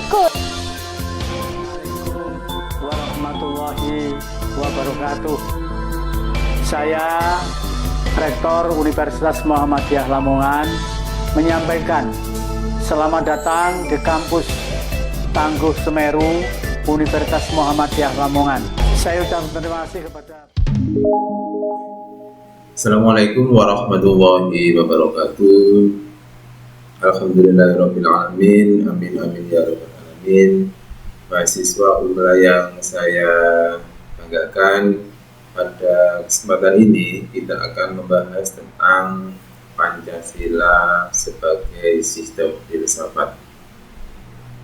syukur. Warahmatullahi wabarakatuh. Saya Rektor Universitas Muhammadiyah Lamongan menyampaikan selamat datang di kampus Tangguh Semeru Universitas Muhammadiyah Lamongan. Saya ucapkan terima kasih kepada Assalamualaikum warahmatullahi wabarakatuh. Alhamdulillahirabbil alamin. Amin amin ya rabbal alamin. Mahasiswa Unmul yang saya banggakan, pada kesempatan ini kita akan membahas tentang Pancasila sebagai sistem filsafat.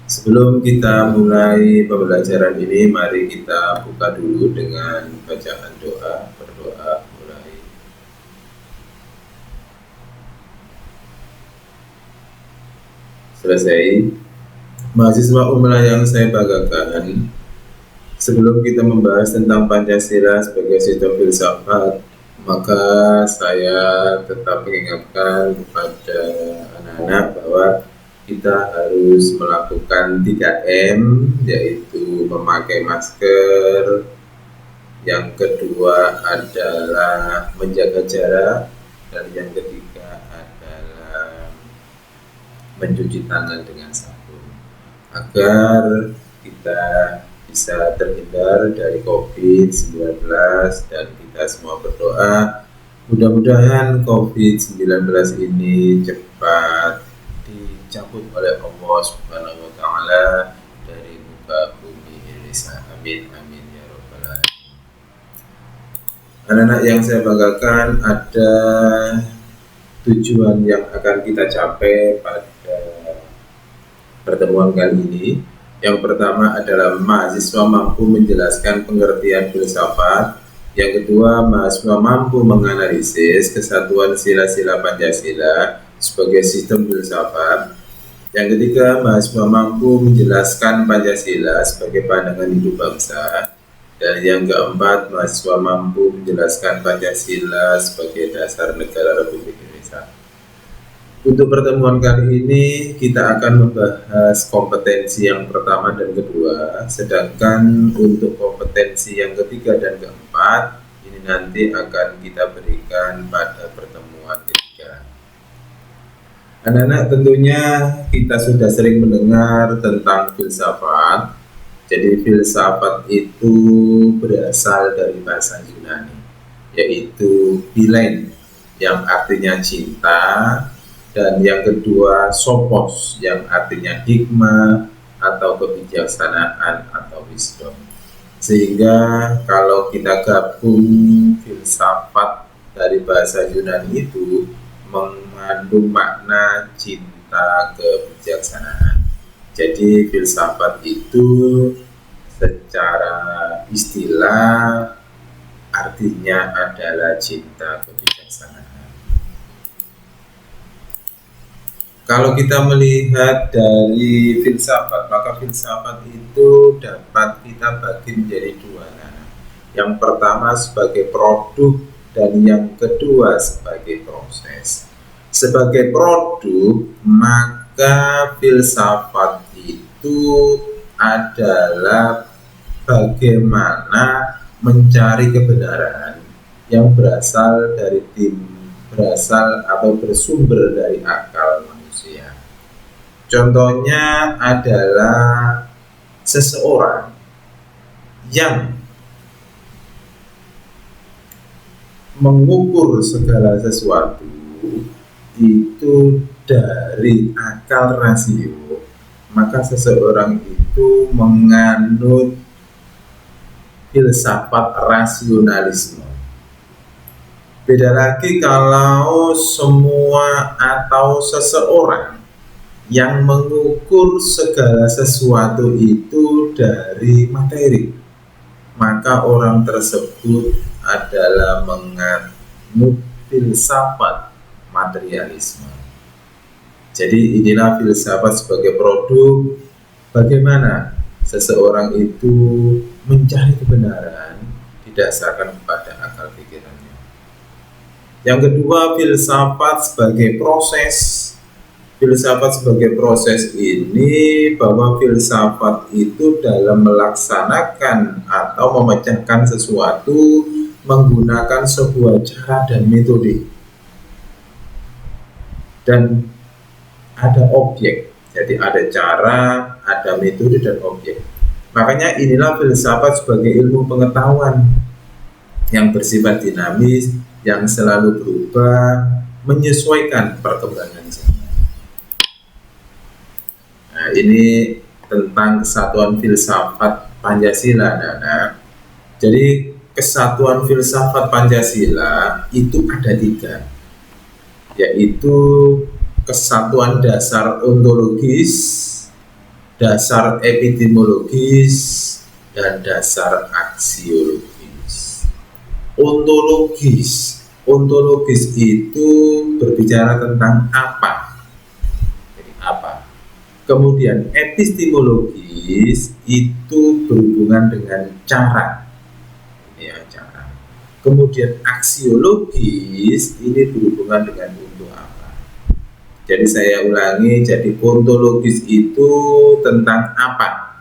Sebelum kita mulai pembelajaran ini, mari kita buka dulu dengan bacaan doa. Berdoa mulai. Selesai. Mahasiswa Unmul yang saya banggakan, sebelum kita membahas tentang Pancasila sebagai sistem filsafat, maka saya tetap mengingatkan kepada anak-anak bahwa kita harus melakukan 3M, yaitu memakai masker. Yang kedua adalah menjaga jarak, dan yang ketiga adalah mencuci tangan dengan sabun, agar kita bisa terhindar dari COVID-19, dan kita semua berdoa mudah-mudahan COVID-19 ini cepat dicabut oleh Allah Subhanahu wa Ta'ala dari muka bumi Indonesia. Amin amin ya rabbal alamin. Anak-anak yang saya banggakan, ada tujuan yang akan kita capai pada pertemuan kali ini. Yang pertama adalah mahasiswa mampu menjelaskan pengertian filsafat. Yang kedua, mahasiswa mampu menganalisis kesatuan sila-sila Pancasila sebagai sistem filsafat. Yang ketiga, mahasiswa mampu menjelaskan Pancasila sebagai pandangan hidup bangsa. Dan yang keempat, mahasiswa mampu menjelaskan Pancasila sebagai dasar negara Republik Indonesia. Untuk pertemuan kali ini kita akan membahas kompetensi yang pertama dan kedua, sedangkan untuk kompetensi yang ketiga dan keempat ini nanti akan kita berikan pada pertemuan ketiga. Anak-anak, tentunya kita sudah sering mendengar tentang filsafat. Jadi filsafat itu berasal dari bahasa Yunani, yaitu philein yang artinya cinta, dan yang kedua sophos yang artinya hikmah atau kebijaksanaan atau wisdom. Sehingga kalau kita gabung filsafat dari bahasa Yunani itu mengandung makna cinta kebijaksanaan. Jadi filsafat itu secara istilah artinya adalah cinta kebijaksanaan. Kalau kita melihat dari filsafat, maka filsafat itu dapat kita bagi menjadi dua. Yang pertama sebagai produk, dan yang kedua sebagai proses. Sebagai produk, maka filsafat itu adalah bagaimana mencari kebenaran yang berasal atau bersumber dari akal manusia. Contohnya adalah seseorang yang mengukur segala sesuatu itu dari akal rasio, maka seseorang itu menganut filsafat rasionalisme. Beda lagi kalau semua atau seseorang yang mengukur segala sesuatu itu dari materi, maka orang tersebut adalah menganut filsafat materialisme. Jadi inilah filsafat sebagai produk, bagaimana seseorang itu mencari kebenaran didasarkan kepada akal pikirannya. Yang kedua, filsafat sebagai proses. filsafat sebagai proses ini, bahwa filsafat itu dalam melaksanakan atau memecahkan sesuatu menggunakan sebuah cara dan metode, dan ada objek. Jadi ada cara, ada metode, dan objek. Makanya inilah filsafat sebagai ilmu pengetahuan yang bersifat dinamis, yang selalu berubah menyesuaikan perkembangan zaman. Nah, ini tentang kesatuan filsafat Pancasila. Nah, jadi kesatuan filsafat Pancasila itu ada 3, yaitu kesatuan dasar ontologis, dasar epistemologis, dan dasar aksiologis. Ontologis itu berbicara tentang apa. Jadi apa? Kemudian epistemologis itu berhubungan dengan cara. Ya, cara. Kemudian aksiologis ini berhubungan dengan untuk apa. Jadi saya ulangi, jadi ontologis itu tentang apa?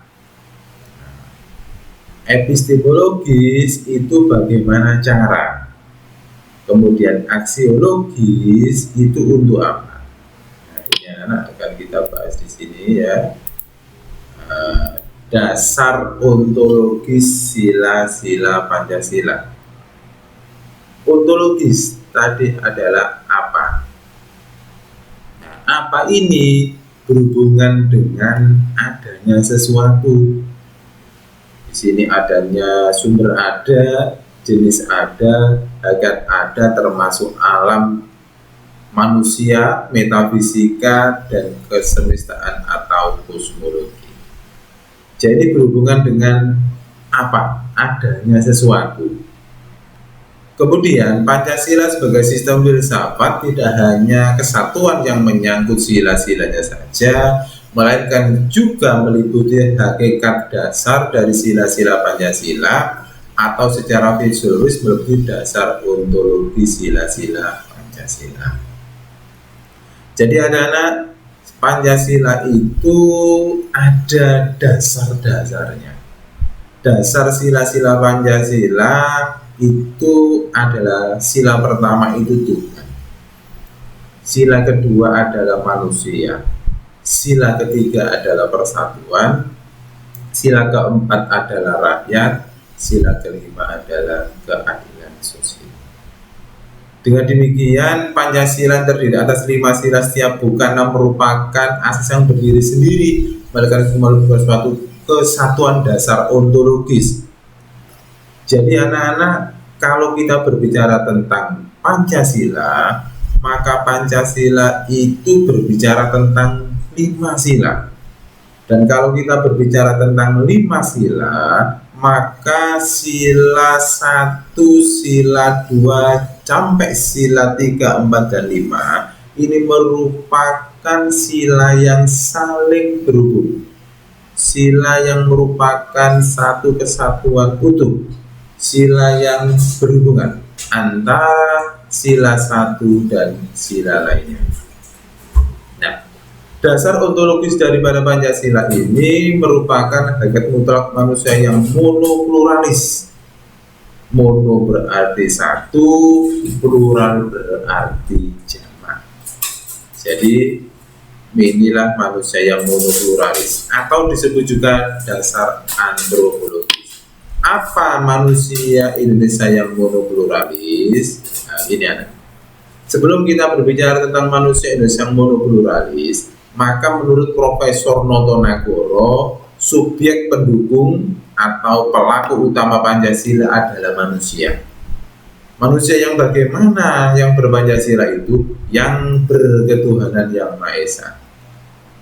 Epistemologis itu bagaimana cara. Kemudian aksiologis itu untuk apa? Nah, ini anak akan kita bahas di sini ya. Dasar ontologis sila-sila Pancasila. Ontologis tadi adalah apa? Nah, apa ini berhubungan dengan adanya sesuatu. Di sini adanya sumber ada, jenis ada, hakikat ada, termasuk alam manusia, metafisika, dan kesemestaan atau kosmologi. Jadi berhubungan dengan apa? Adanya sesuatu. Kemudian Pancasila sebagai sistem filsafat tidak hanya kesatuan yang menyangkut sila-silanya saja, melainkan juga meliputi hakikat dasar dari sila-sila Pancasila, atau secara fisiologis meliputi dasar ontologi sila-sila Pancasila. Jadi anak-anak, Pancasila itu ada dasar-dasarnya. Dasar sila-sila Pancasila itu adalah sila pertama itu Tuhan. Sila kedua adalah manusia. Sila ketiga adalah persatuan. Sila keempat adalah rakyat. Sila kelima adalah keadilan sosial. Dengan demikian, Pancasila terdiri atas 5 sila, setiap bukan merupakan asas yang berdiri sendiri, melainkan merupakan suatu kesatuan dasar ontologis. Jadi anak-anak, kalau kita berbicara tentang Pancasila, maka Pancasila itu berbicara tentang 5 sila. Dan kalau kita berbicara tentang 5 sila, maka sila 1, sila 2, sampai sila 3, 4, dan 5 ini merupakan sila yang saling berhubung. Sila yang merupakan satu kesatuan utuh. Sila yang berhubungan antara sila 1 dan sila lainnya. Nah, dasar ontologis daripada Pancasila ini merupakan hakikat mutlak manusia yang monopluralis. Mono berarti satu, plural berarti jamak. Jadi inilah manusia yang monopluralis, atau disebut juga dasar antropologis. Apa manusia Indonesia yang monopluralis? Nah, ini anak. Sebelum kita berbicara tentang manusia Indonesia yang monopluralis, maka menurut Profesor Noto Nagoro, subjek pendukung atau pelaku utama Pancasila adalah manusia. Manusia yang bagaimana? Yang berpancasila itu yang berketuhanan yang Maha Esa,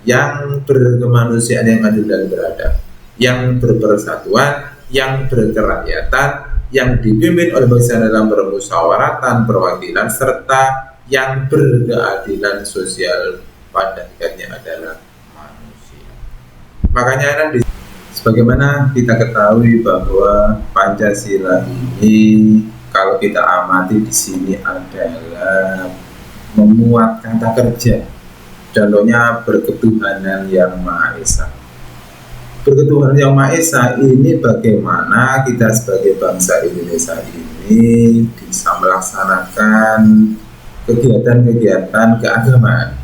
yang berkemanusiaan yang adil dan beradab, yang berpersatuan, yang berkerakyatan, yang dipimpin oleh bangsa dalam permusyawaratan perwakilan, serta yang berkeadilan sosial, pada hakikatnya adalah manusia. Makanya sebagaimana kita ketahui bahwa Pancasila ini kalau kita amati di sini adalah memuat kata kerja. Contohnya berketuhanan yang Maha Esa. Berketuhanan yang Maha Esa ini bagaimana kita sebagai bangsa Indonesia ini bisa melaksanakan kegiatan-kegiatan keagamaan.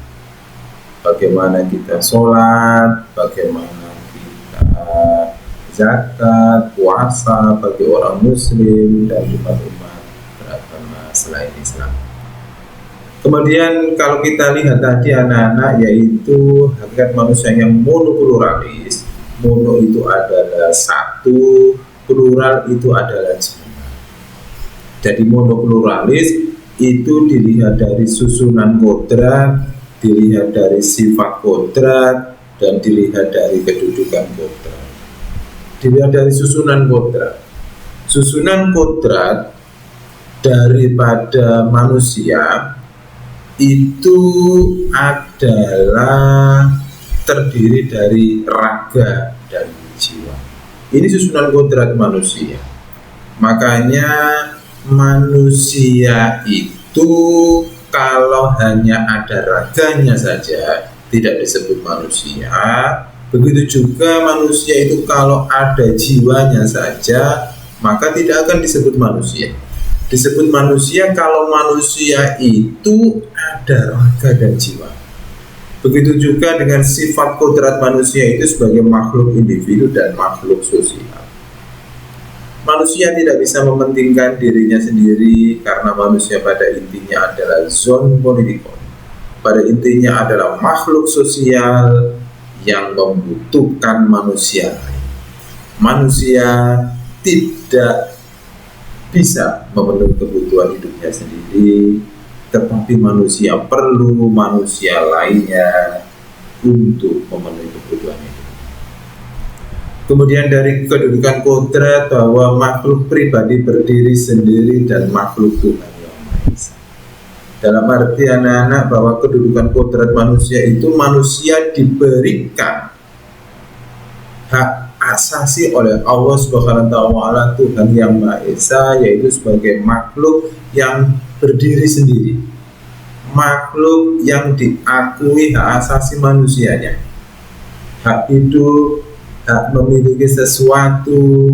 Bagaimana kita sholat, bagaimana kita zakat, puasa bagi orang muslim dan umat-umat beragama selain Islam. Kemudian kalau kita lihat tadi anak-anak, yaitu hakikat manusia yang monopluralis. Mono itu adalah satu, plural itu adalah jumlah. Jadi monopluralis itu dilihat dari susunan kodrat, dilihat dari sifat kodrat, dan dilihat dari kedudukan kodrat. Dilihat dari susunan kodrat. Susunan kodrat daripada manusia itu adalah terdiri dari raga dan jiwa. Ini susunan kodrat manusia. Makanya manusia itu kalau hanya ada raganya saja tidak disebut manusia. Begitu juga manusia itu kalau ada jiwanya saja maka tidak akan disebut manusia. Disebut manusia kalau manusia itu ada raga dan jiwa. Begitu juga dengan sifat kodrat manusia itu sebagai makhluk individu dan makhluk sosial. Manusia tidak bisa mementingkan dirinya sendiri karena manusia pada intinya adalah zon politikon. Pada intinya adalah makhluk sosial yang membutuhkan manusia. Manusia tidak bisa memenuhi kebutuhan hidupnya sendiri, tetapi manusia perlu manusia lainnya untuk memenuhi kebutuhan hidup. Kemudian dari kedudukan kodrat bahwa makhluk pribadi berdiri sendiri dan makhluk Tuhan yang Maha Esa. Dalam arti anak-anak bahwa kedudukan kodrat manusia itu manusia diberikan hak asasi oleh Allah Subhanahu wa taala, Tuhan yang Maha Esa, yaitu sebagai makhluk yang berdiri sendiri, makhluk yang diakui hak asasi manusianya, hak hidup, hak memiliki sesuatu,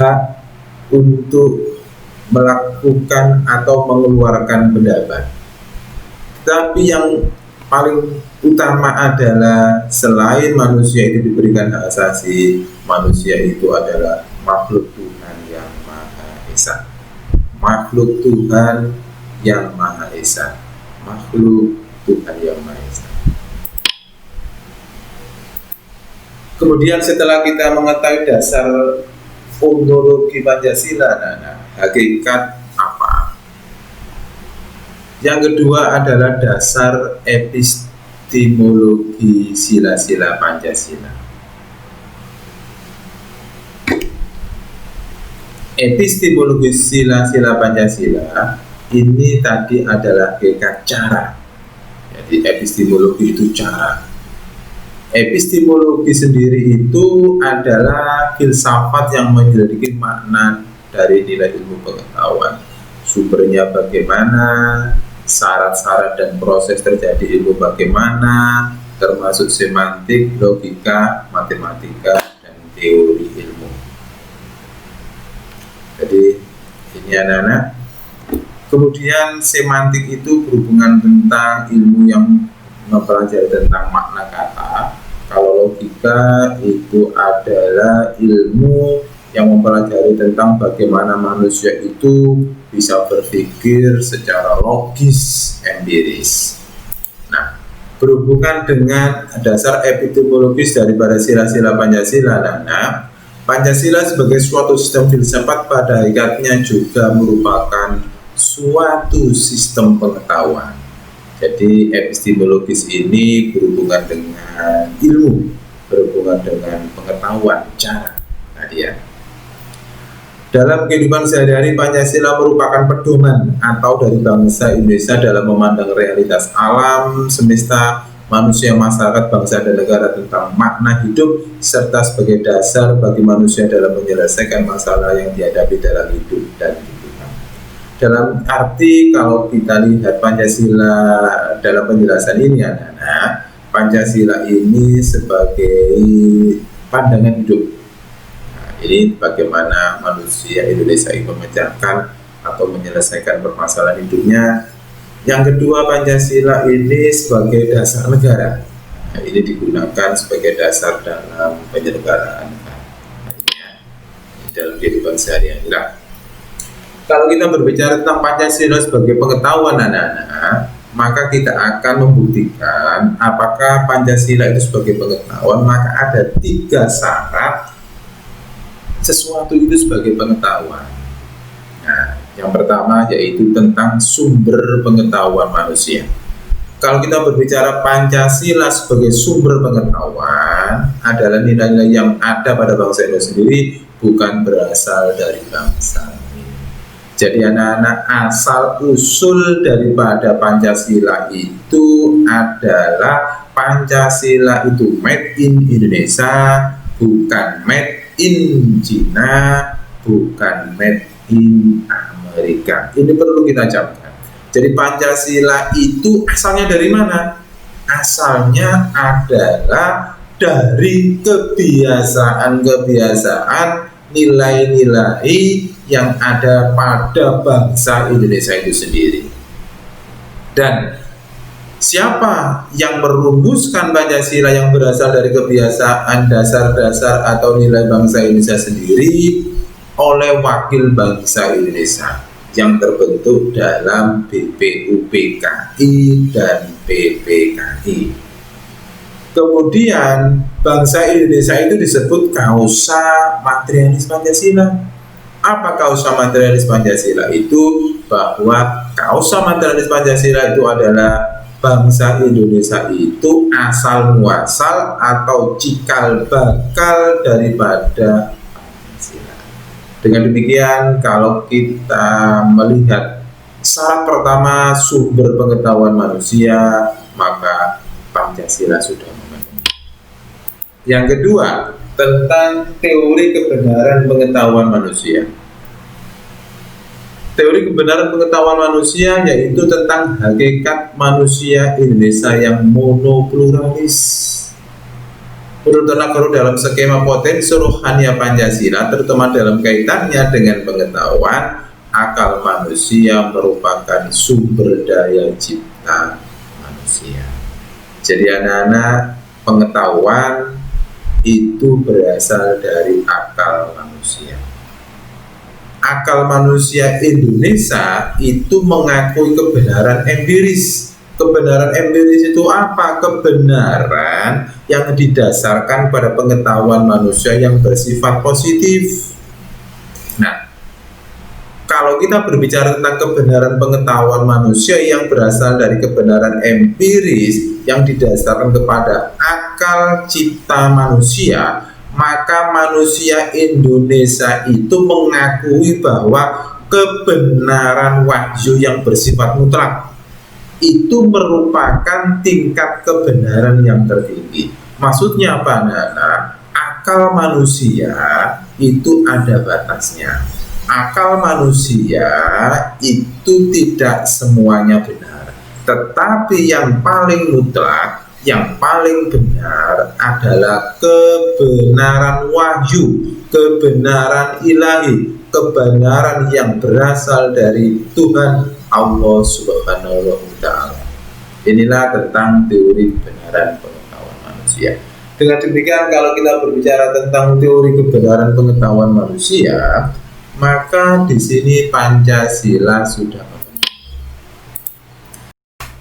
hak untuk melakukan atau mengeluarkan pendapat. Tapi yang paling utama adalah selain manusia itu diberikan hak asasi, manusia itu adalah makhluk Tuhan yang Maha Esa. Makhluk Tuhan yang Maha Esa. Makhluk Tuhan yang Maha Esa. Kemudian setelah kita mengetahui dasar ontologi Pancasila, hakikat apa? Yang kedua adalah dasar epistemologi sila-sila Pancasila. Epistemologi sila-sila Pancasila ini tadi adalah hakikat cara. Jadi epistemologi itu cara. Epistemologi sendiri itu adalah filsafat yang menyelidiki makna dari nilai ilmu pengetahuan. Sumbernya bagaimana, syarat-syarat dan proses terjadi ilmu bagaimana, termasuk semantik, logika, matematika, dan teori ilmu. Jadi ini anak-anak. Kemudian semantik itu berhubungan tentang ilmu yang mempelajari tentang makna kata. Kalau logika itu adalah ilmu yang mempelajari tentang bagaimana manusia itu bisa berpikir secara logis, empiris. Nah, berhubungan dengan dasar epistemologis daripada sila-sila Pancasila, Pancasila sebagai suatu sistem filsafat pada hakikatnya juga merupakan suatu sistem pengetahuan. Jadi epistemologis ini berhubungan dengan ilmu, berhubungan dengan pengetahuan, cara. Dalam kehidupan sehari-hari, Pancasila merupakan pedoman atau dari bangsa Indonesia dalam memandang realitas alam, semesta, manusia, masyarakat, bangsa, dan negara tentang makna hidup, serta sebagai dasar bagi manusia dalam menyelesaikan masalah yang dihadapi dalam hidup dan lingkungan. Dalam arti kalau kita lihat Pancasila dalam penjelasan ini anak-anak, Pancasila ini sebagai pandangan hidup. Nah, ini bagaimana manusia Indonesia ini memecahkan atau menyelesaikan permasalahan hidupnya. Yang kedua, Pancasila ini sebagai dasar negara. Nah, ini digunakan sebagai dasar dalam penyelenggaraan dalam kehidupan sehari-hari. Nah, kalau kita berbicara tentang Pancasila sebagai pengetahuan anak-anak, maka kita akan membuktikan apakah Pancasila itu sebagai pengetahuan. Maka ada 3 syarat sesuatu itu sebagai pengetahuan. Nah, yang pertama yaitu tentang sumber pengetahuan manusia. Kalau kita berbicara Pancasila sebagai sumber pengetahuan adalah nilai-nilai yang ada pada bangsa Indonesia sendiri, bukan berasal dari bangsa. Jadi anak-anak, asal usul daripada Pancasila itu adalah Pancasila itu made in Indonesia, bukan made in China, bukan made in Amerika. Ini perlu kita camkan. Jadi Pancasila itu asalnya dari mana? Asalnya adalah dari kebiasaan-kebiasaan, nilai-nilai yang ada pada bangsa Indonesia itu sendiri. Dan siapa yang merumuskan Pancasila yang berasal dari kebiasaan, dasar-dasar atau nilai bangsa Indonesia sendiri? Oleh wakil bangsa Indonesia yang terbentuk dalam BPUPKI dan PPKI. Kemudian bangsa Indonesia itu disebut kausa materialis Pancasila. Apa kausa materialis Pancasila itu? Bahwa kausa materialis Pancasila itu adalah bangsa Indonesia itu asal muasal atau cikal bakal daripada Pancasila. Dengan demikian, kalau kita melihat syarat pertama sumber pengetahuan manusia, maka Pancasila sudah memenuhi. Yang kedua, tentang teori kebenaran pengetahuan manusia. Teori kebenaran pengetahuan manusia yaitu tentang hakikat manusia Indonesia yang monopluralis. Menurut Nagoro dalam skema potensi rohania Pancasila, terutama dalam kaitannya dengan pengetahuan, akal manusia merupakan sumber daya cipta manusia. Jadi anak-anak, pengetahuan itu berasal dari akal manusia. Akal manusia Indonesia itu mengakui kebenaran empiris. Kebenaran empiris itu apa? Kebenaran yang didasarkan pada pengetahuan manusia yang bersifat positif. Nah, kalau kita berbicara tentang kebenaran pengetahuan manusia yang berasal dari kebenaran empiris yang didasarkan kepada akal cipta manusia, maka manusia Indonesia itu mengakui bahwa kebenaran wahyu yang bersifat mutlak itu merupakan tingkat kebenaran yang tertinggi. Maksudnya apa, Nana? Akal manusia itu ada batasnya. Akal manusia itu tidak semuanya benar, tetapi yang paling mutlak, yang paling benar adalah kebenaran wahyu, kebenaran ilahi, kebenaran yang berasal dari Tuhan Allah Subhanahu wa Ta'ala. Inilah tentang teori kebenaran pengetahuan manusia. Dengan demikian, kalau kita berbicara tentang teori kebenaran pengetahuan manusia, maka di sini Pancasila sudah memenuhi.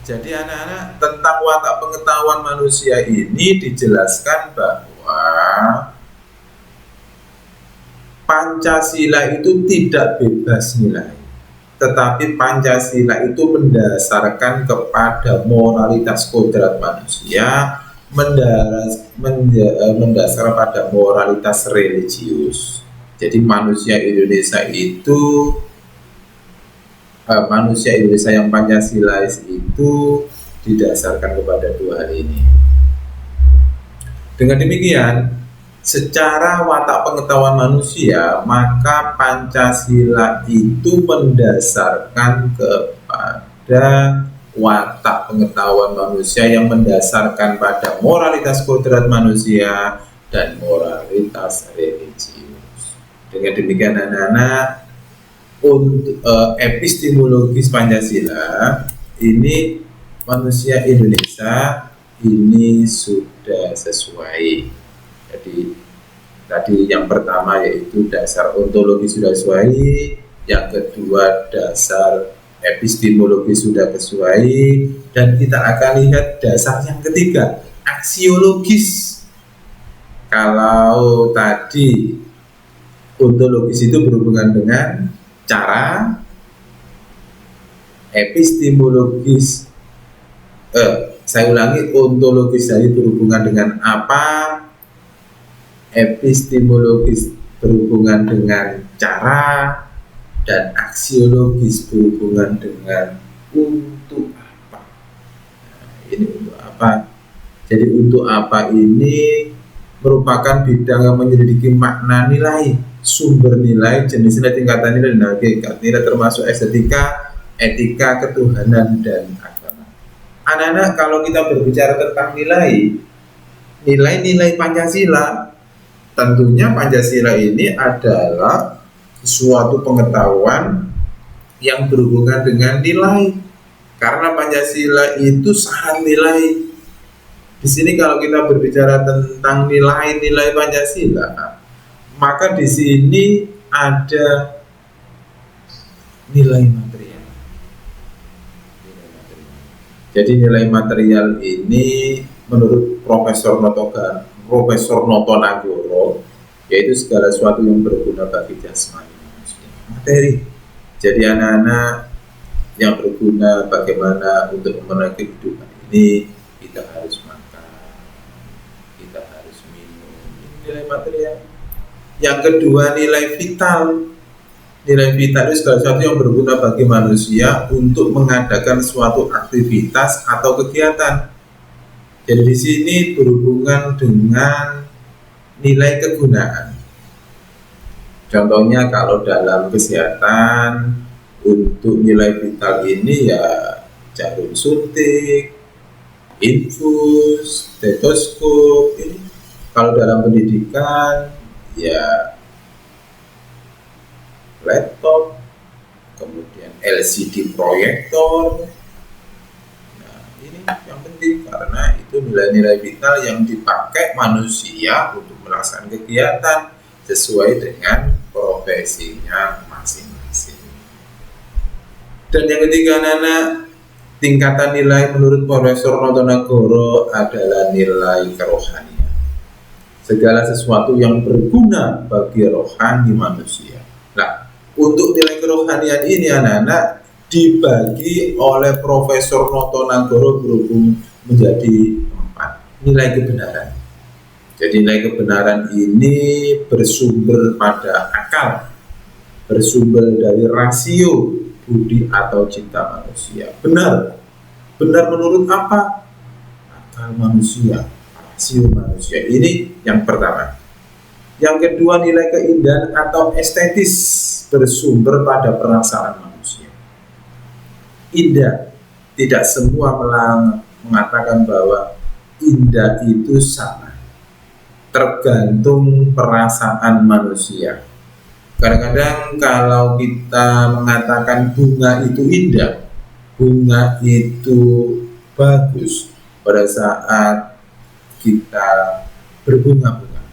Jadi anak-anak, tentang watak pengetahuan manusia ini dijelaskan bahwa Pancasila itu tidak bebas nilai, tetapi Pancasila itu mendasarkan kepada moralitas kodrat manusia, mendasar pada moralitas religius. Jadi manusia Indonesia itu manusia Indonesia yang Pancasilais itu didasarkan kepada dua hal ini. Dengan demikian, secara watak pengetahuan manusia, maka Pancasila itu mendasarkan kepada watak pengetahuan manusia yang mendasarkan pada moralitas kodrat manusia dan moralitas religius. Dengan demikian anak-anak, untuk epistemologis Pancasila ini manusia Indonesia ini sudah sesuai. Jadi tadi yang pertama yaitu dasar ontologi sudah sesuai, yang kedua dasar epistemologi sudah sesuai, dan kita akan lihat dasar yang ketiga, aksiologis. Kalau tadi ontologis itu berhubungan dengan cara, epistemologis saya ulangi, ontologis tadi berhubungan dengan apa, epistemologis berhubungan dengan cara, dan aksiologis berhubungan dengan untuk apa. Ini untuk apa? Jadi untuk apa ini merupakan bidang yang menyelidiki makna nilai, sumber nilai, jenis nilai, tingkatan nilai, dan hakikat nilai, termasuk estetika, etika, ketuhanan, dan agama. Anak-anak, kalau kita berbicara tentang nilai-nilai Pancasila, tentunya Pancasila ini adalah suatu pengetahuan yang berhubungan dengan nilai. Karena Pancasila itu syarat nilai. Di sini kalau kita berbicara tentang nilai-nilai Pancasila, maka di sini ada nilai material. Jadi nilai material ini menurut Profesor Noto Nagoro, yaitu segala sesuatu yang berguna bagi jasmani manusia. Materi. Jadi anak-anak, yang berguna bagaimana untuk memenuhi kehidupan ini, kita harus makan, kita harus minum. Ini nilai material. Yang kedua, nilai vital. Nilai vital itu segala sesuatu yang berguna bagi manusia untuk mengadakan suatu aktivitas atau kegiatan. Jadi di sini berhubungan dengan nilai kegunaan. Contohnya kalau dalam kesehatan, untuk nilai vital ini ya jarum suntik, infus, stetoskop. Ini kalau dalam pendidikan ya laptop, kemudian LCD proyektor. Ini yang penting karena itu nilai-nilai vital yang dipakai manusia untuk melaksanakan kegiatan sesuai dengan profesinya masing-masing. Dan yang ketiga anak-anak, tingkatan nilai menurut Profesor Noto Nagoro adalah nilai kerohanian. Segala sesuatu yang berguna bagi rohani manusia. Nah, untuk nilai kerohanian ini anak-anak dibagi oleh Profesor Noto Nagoro berhubung menjadi 4. Nilai kebenaran. Jadi nilai kebenaran ini bersumber pada akal, bersumber dari rasio, budi atau cinta manusia. Benar. Benar menurut apa? Akal manusia, rasio manusia. Ini yang pertama. Yang kedua, nilai keindahan atau estetis bersumber pada perasaan manusia. Indah. Tidak semua mengatakan bahwa indah itu sama. Tergantung perasaan manusia. Kadang-kadang kalau kita mengatakan bunga itu indah, bunga itu bagus pada saat kita berbunga-bunga.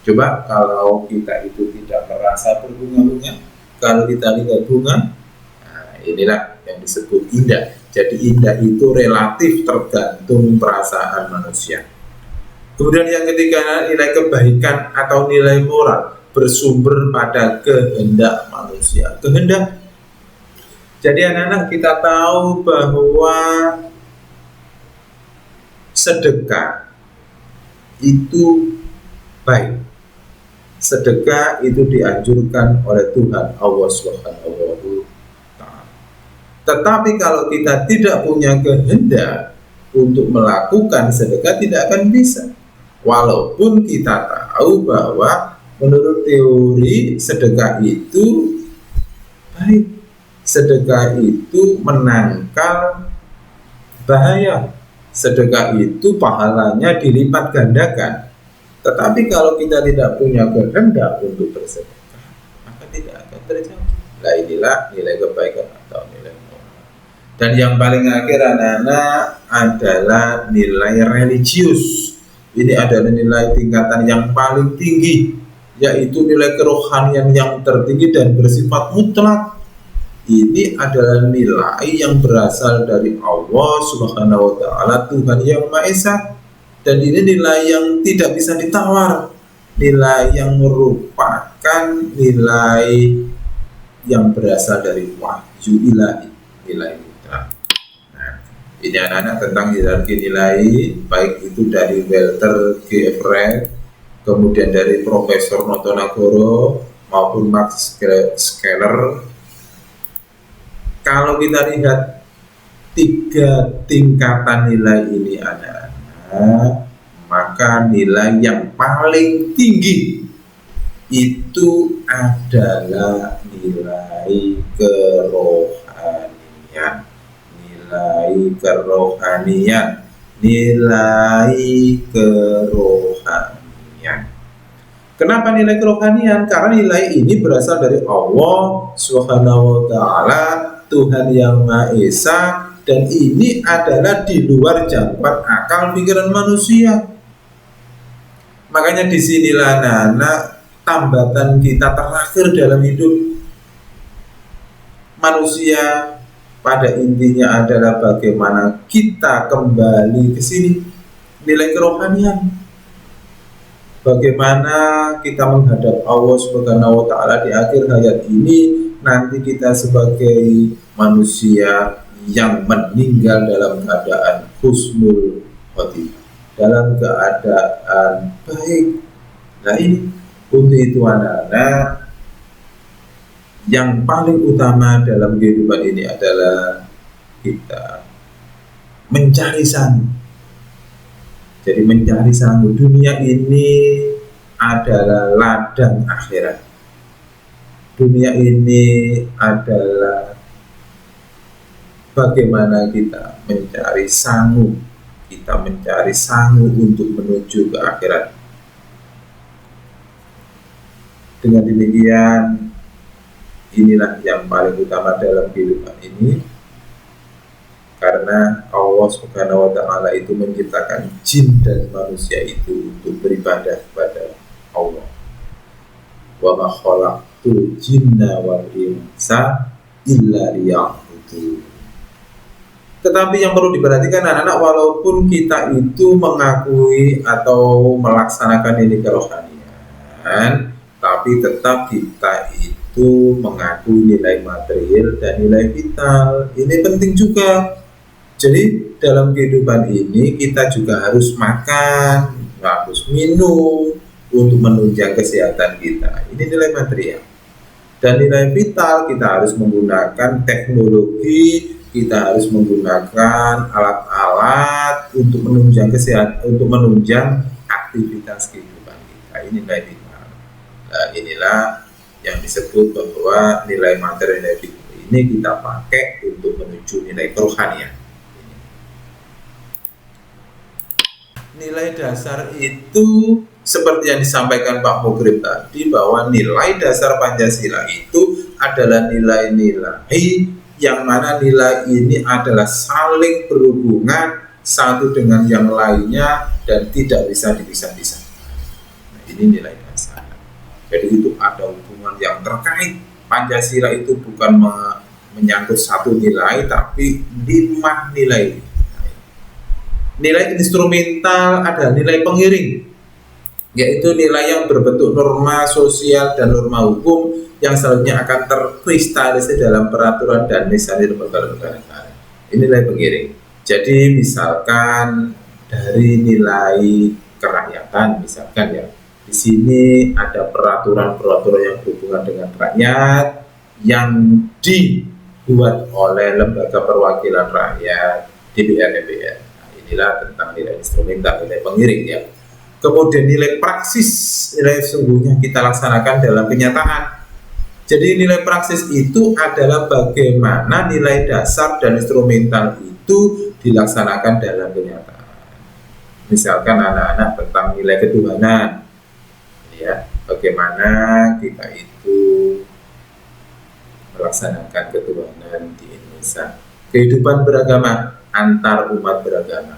Coba kalau kita itu tidak merasa berbunga-bunga, kalau kita lihat bunga, nah inilah yang disebut indah. Jadi indah itu relatif tergantung perasaan manusia. Kemudian yang ketiga, nilai kebaikan atau nilai moral bersumber pada kehendak manusia. Kehendak. Jadi anak-anak, kita tahu bahwa sedekah itu baik. Sedekah itu dianjurkan oleh Tuhan Allah Subhanahu Ta'ala. Tetapi kalau kita tidak punya kehendak untuk melakukan sedekah, tidak akan bisa. Walaupun kita tahu tahu bahwa menurut teori sedekah itu baik, sedekah itu menangkal bahaya, sedekah itu pahalanya dilipat gandakan. Tetapi kalau kita tidak punya kehendak untuk bersedekah, maka tidak akan terjadi. Nah inilah nilai kebaikan atau nilai moral. Dan yang paling akhir anak-anak adalah nilai religius. Ini adalah nilai tingkatan yang paling tinggi, yaitu nilai kerohanian yang tertinggi dan bersifat mutlak. Ini adalah nilai yang berasal dari Allah Subhanahu wa Ta'ala, Tuhan yang Maha Esa. Dan ini nilai yang tidak bisa ditawar, nilai yang merupakan nilai yang berasal dari wahyu ilahi, nilai mutlak. Nah, ini anak-anak tentang hierarki nilai, baik itu dari Walter G. Everett, kemudian dari Profesor Notonegoro maupun Max Scheler. Kalau kita lihat 3 tingkatan nilai ini anak-anak, maka nilai yang paling tinggi itu adalah nilai kerohanian, nilai kerohanian, nilai kerohanian. Kenapa nilai kerohanian? Karena nilai ini berasal dari Allah Subhanahu wa Ta'ala, Tuhan yang Maha Esa, dan ini adalah di luar jangkauan akal pikiran manusia. Makanya disinilah anak-anak tambatan kita terakhir dalam hidup manusia. Pada intinya adalah bagaimana kita kembali ke sini, nilai kerohanian. Bagaimana kita menghadap Allah Subhanahu wa Ta'ala di akhir hayat ini, nanti kita sebagai manusia yang meninggal dalam keadaan husnul khotimah, dalam keadaan baik. Nah ini untuk itu anak-anak, yang paling utama dalam kehidupan ini adalah kita mencari sangu. Jadi mencari sangu, dunia ini adalah ladang akhirat. Dunia ini adalah bagaimana kita mencari sangu, kita mencari sangu untuk menuju ke akhirat. Dengan demikian, inilah yang paling utama dalam kehidupan ini, karena Allah Subhanahu wa Ta'ala itu menciptakan jin dan manusia itu untuk beribadah kepada Allah. Wa ma khalaqtul jinna wal insa illa liya'budun. Tetapi yang perlu diperhatikan anak-anak, walaupun kita itu mengakui atau melaksanakan ini kerohanian, tapi tetap kita itu mengakui nilai material dan nilai vital. Ini penting juga. Jadi dalam kehidupan ini kita juga harus makan, harus minum untuk menunjang kesehatan kita. Ini nilai material. Dan nilai vital, kita harus menggunakan teknologi, kita harus menggunakan alat-alat untuk menunjang kesehatan, untuk menunjang aktivitas kehidupan kita. Ini nilai vital. Nah, inilah yang disebut bahwa nilai materi, nilai vital ini kita pakai untuk menuju nilai kerohanian. Nilai dasar itu seperti yang disampaikan Pak Mukrib tadi, bahwa nilai dasar Pancasila itu adalah nilai-nilai yang mana nilai ini adalah saling berhubungan satu dengan yang lainnya dan tidak bisa dipisah-pisah. Nah, ini nilai dasar. Jadi itu ada hubungan yang terkait. Pancasila itu bukan menyangkut satu nilai, tapi 5 nilai. Nilai instrumental adalah nilai pengiring, yaitu nilai yang berbentuk norma sosial dan norma hukum yang selanjutnya akan terkristalisasi dalam peraturan dan misalnya lembaga-lembaga negara. Ini nilai pengiring. Jadi misalkan dari nilai kerakyatan, misalkan ya, di sini ada peraturan-peraturan yang berhubungan dengan rakyat yang dibuat oleh lembaga perwakilan rakyat, DPR, MPR. Inilah tentang nilai instrumental, nilai pengiring ya. kemudian nilai praksis, nilai sungguhnya kita laksanakan dalam kenyataan. Jadi nilai praksis itu adalah bagaimana nilai dasar dan instrumental itu dilaksanakan dalam kenyataan. Misalkan anak-anak tentang nilai ketuhanan, ya, bagaimana kita itu melaksanakan ketuhanan di Indonesia. Kehidupan beragama antar umat beragama.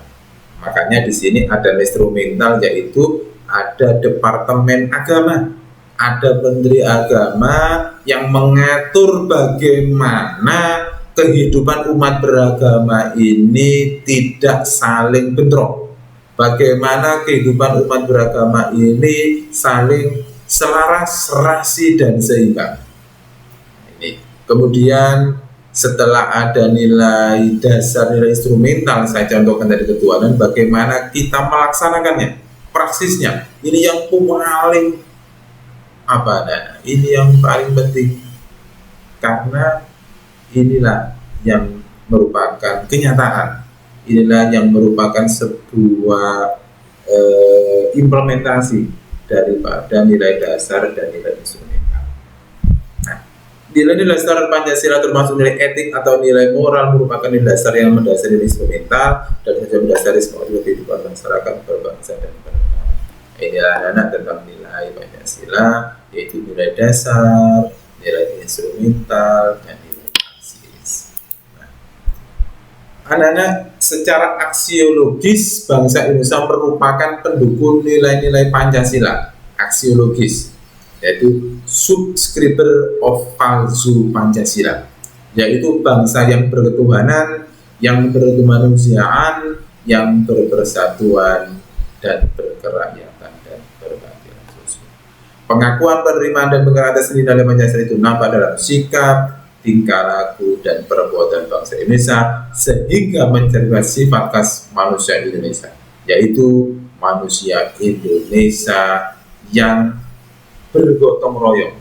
Makanya di sini ada instrumental, yaitu ada departemen agama, ada menteri agama yang mengatur bagaimana kehidupan umat beragama ini tidak saling bentrok. Bagaimana kehidupan umat beragama ini saling selaras, serasi, dan seimbang. Ini. Kemudian setelah ada nilai dasar, nilai instrumental, saya contohkan dari ketuhanan, bagaimana kita melaksanakannya, praksisnya. Ini yang paling ini yang paling penting, karena inilah yang merupakan kenyataan, inilah yang merupakan sebuah implementasi daripada nilai dasar dan nilai instrumental. Nah, nilai-nilai dasar Pancasila termasuk nilai etik atau nilai moral merupakan nilai dasar yang mendasari nilai instrumental dan juga mendasari semua kehidupan masyarakat berbangsa dan bernegara. Inilah anak-anak tentang nilai Pancasila, yaitu nilai dasar, nilai instrumental, dan nilai praksis. Nah, anak-anak, secara aksiologis bangsa Indonesia merupakan pendukung nilai-nilai Pancasila. Aksiologis, yaitu subscriber of palsu Pancasila, yaitu bangsa yang berketuhanan, yang berkemanusiaan, yang berpersatuan dan berkerakyatan dan berkeadilan sosial. Pengakuan, penerimaan, dan pengertian atas nilai Pancasila itu nampak dalam sikap, tingkah laku, dan perbuatan bangsa Indonesia sehingga mencerminkan sifat khas manusia Indonesia, yaitu manusia Indonesia yang bergotong royong,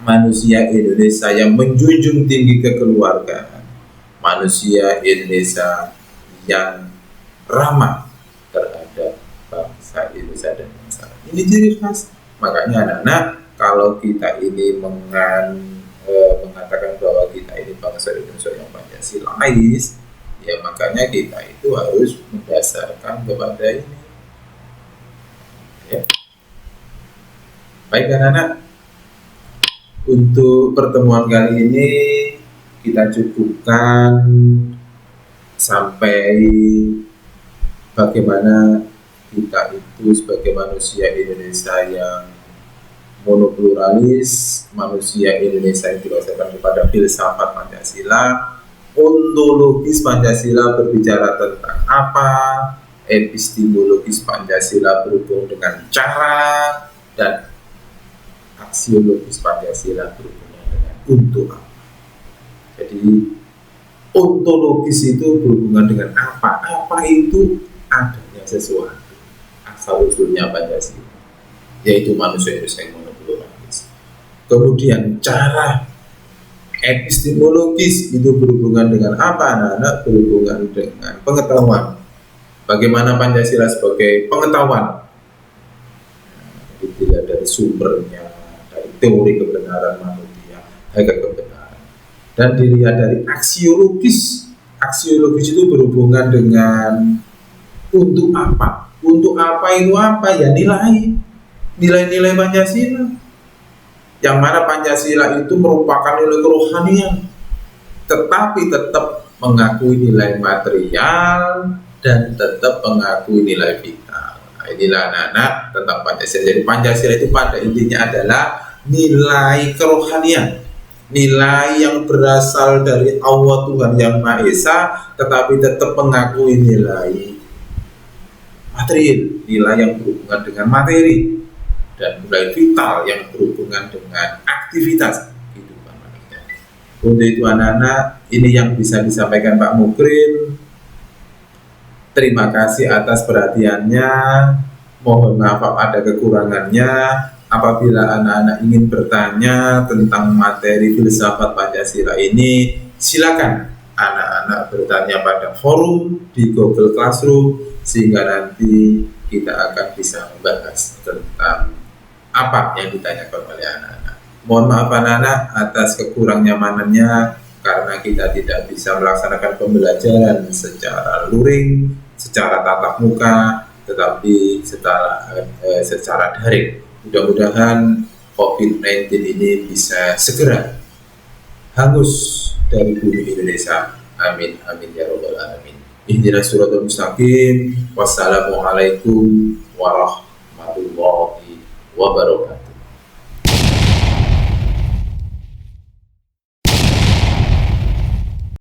manusia Indonesia yang menjunjung tinggi kekeluargaan, manusia Indonesia yang ramah terhadap bangsa Indonesia dan masyarakat. Ini ciri khas. Makanya anak-anak, kalau kita ini mengatakan bahwa kita ini bangsa Indonesia yang Pancasilais, ya makanya kita itu harus mendasarkan kepada ini. Ya. Baik anak-anak, untuk pertemuan kali ini kita cukupkan sampai bagaimana kita itu sebagai manusia Indonesia yang monopluralis, manusia Indonesia yang didasarkan kepada filsafat Pancasila. Ontologis Pancasila berbicara tentang apa, epistemologis Pancasila berhubung dengan cara, dan aksiologis Pancasila berhubungan dengan untuk apa. Jadi ontologis itu berhubungan dengan apa, apa itu adanya sesuatu, asal usulnya Pancasila, yaitu manusia Indonesia yang monopluralis. Kemudian cara epistemologis itu berhubungan dengan apa anak-anak? Berhubungan dengan pengetahuan. Bagaimana Pancasila sebagai pengetahuan, dilihat dari sumbernya, dari teori kebenaran manusia, hakikat kebenaran, dan dilihat dari aksiologis. Aksiologis itu berhubungan dengan untuk apa? Untuk apa itu apa? Ya nilai-nilai Pancasila. Yang mana Pancasila itu merupakan nilai kerohanian, tetapi tetap mengakui nilai material dan tetap mengakui nilai vital. Nah, inilah anak-anak tentang Pancasila. Jadi Pancasila itu pada intinya adalah nilai kerohanian, nilai yang berasal dari Allah Tuhan Yang Maha Esa, tetapi tetap mengakui nilai material, nilai yang berhubungan dengan materi, dan nilai vital yang berhubungan dengan aktivitas kehidupan manusia. Untuk itu anak-anak, ini yang bisa disampaikan Pak Mukrim. Terima kasih atas perhatiannya. Mohon maaf ada kekurangannya. Apabila anak-anak ingin bertanya tentang materi filsafat Pancasila ini, silakan anak-anak bertanya pada forum di Google Classroom, sehingga nanti kita akan bisa membahas tentang apa yang ditanyakan oleh anak-anak. Mohon maaf anak-anak atas kekurang nyamanannya karena kita tidak bisa melaksanakan pembelajaran secara luring, secara tatap muka, tetapi secara daring. Mudah-mudahan COVID-19 ini bisa segera hangus dari bumi Indonesia. Amin, amin ya robbal alamin. Ihdinas siratal mustaqim. Wassalamualaikum warahmatullahi wabarakatuh.